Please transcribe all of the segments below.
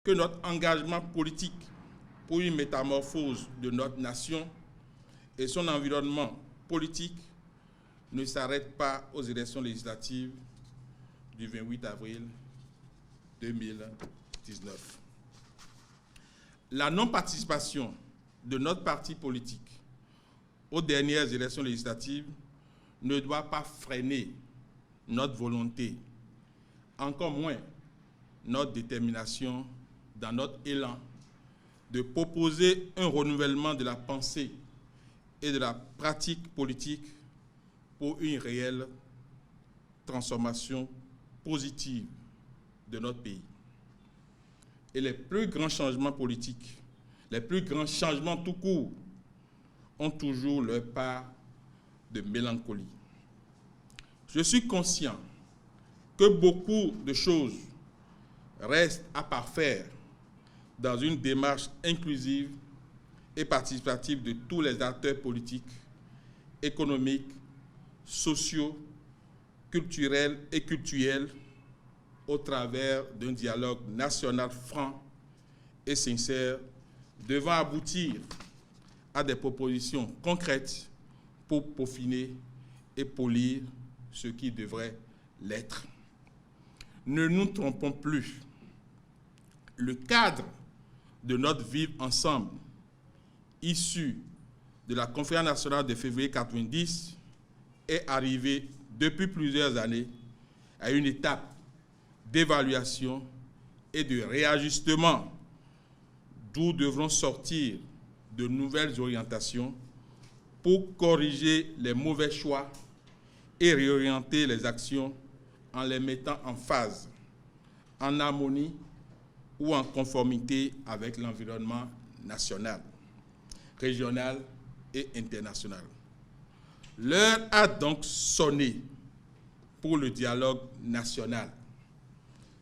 que notre engagement politique pour une métamorphose de notre nation et son environnement politique ne s'arrête pas aux élections législatives du 28 avril 2019. La non-participation de notre parti politique aux dernières élections législatives ne doit pas freiner notre volonté, encore moins notre détermination dans notre élan de proposer un renouvellement de la pensée et de la pratique politique pour une réelle transformation positive de notre pays. Et les plus grands changements politiques, les plus grands changements tout court, ont toujours leur part de mélancolie. Je suis conscient que beaucoup de choses restent à parfaire dans une démarche inclusive et participative de tous les acteurs politiques, économiques, sociaux, culturels et cultuels au travers d'un dialogue national franc et sincère devant aboutir à des propositions concrètes pour peaufiner et polir ce qui devrait l'être. Ne nous trompons plus. Le cadre de notre vivre ensemble, issu de la Conférence nationale de février 1990, est arrivé depuis plusieurs années à une étape d'évaluation et de réajustement d'où devront sortir de nouvelles orientations pour corriger les mauvais choix et réorienter les actions en les mettant en phase, en harmonie ou en conformité avec l'environnement national, régional et international. L'heure a donc sonné pour le dialogue national.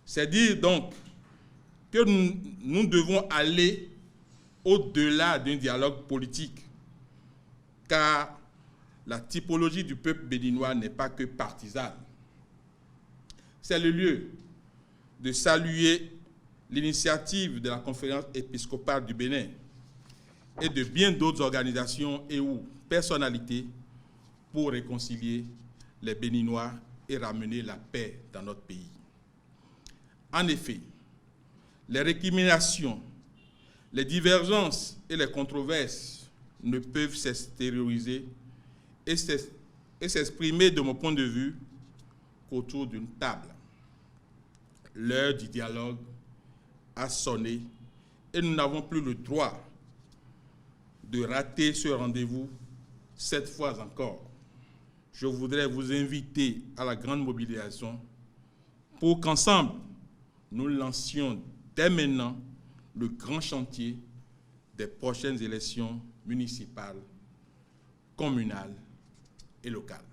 C'est dire donc que nous devons aller au-delà d'un dialogue politique, car la typologie du peuple béninois n'est pas que partisane. C'est le lieu de saluer l'initiative de la Conférence épiscopale du Bénin et de bien d'autres organisations et ou personnalités pour réconcilier les Béninois et ramener la paix dans notre pays. En effet, les récriminations, les divergences et les controverses ne peuvent s'extérioriser et s'exprimer, de mon point de vue, qu'autour d'une table. L'heure du dialogue a sonné et nous n'avons plus le droit de rater ce rendez-vous cette fois encore. Je voudrais vous inviter à la grande mobilisation pour qu'ensemble, nous lancions dès maintenant le grand chantier des prochaines élections municipales, communales et locales.